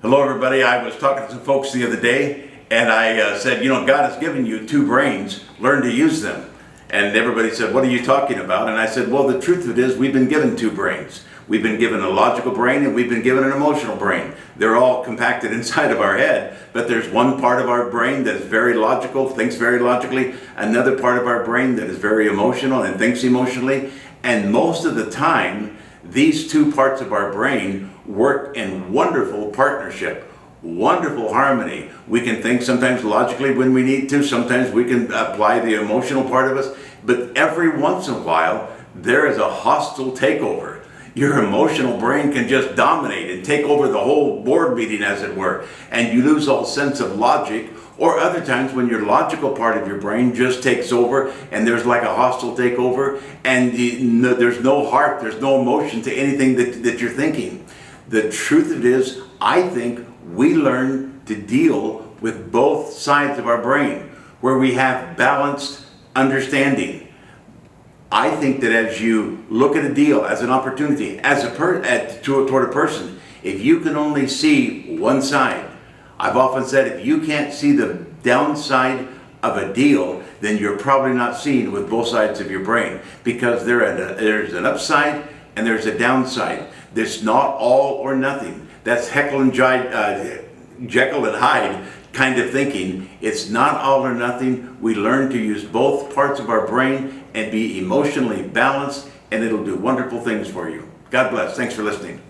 Hello everybody, I was talking to some folks the other day and I said, God has given you two brains, learn to use them. And everybody said, what are you talking about? And I said, well, the truth of it is we've been given two brains. We've been given a logical brain and we've been given an emotional brain. They're all compacted inside of our head, but there's one part of our brain that is very logical, thinks very logically, another part of our brain that is very emotional and thinks emotionally. And most of the time, these two parts of our brain work in wonderful partnership, wonderful harmony. We can think sometimes logically when we need to, sometimes we can apply the emotional part of us, but every once in a while, there is a hostile takeover. Your emotional brain can just dominate and take over the whole board meeting, as it were, and you lose all sense of logic. Or other times when your logical part of your brain just takes over and there's like a hostile takeover and there's no heart, there's no emotion to anything that you're thinking. The truth of it is, I think we learn to deal with both sides of our brain where we have balanced understanding. I think that as you look at a deal as an opportunity, toward a person, if you can only see one side, I've often said if you can't see the downside of a deal, then you're probably not seeing with both sides of your brain, because there's an upside and there's a downside. There's not all or nothing. That's Jekyll and Hyde kind of thinking. It's not all or nothing. We learn to use both parts of our brain and be emotionally balanced, and it'll do wonderful things for you. God bless. Thanks for listening.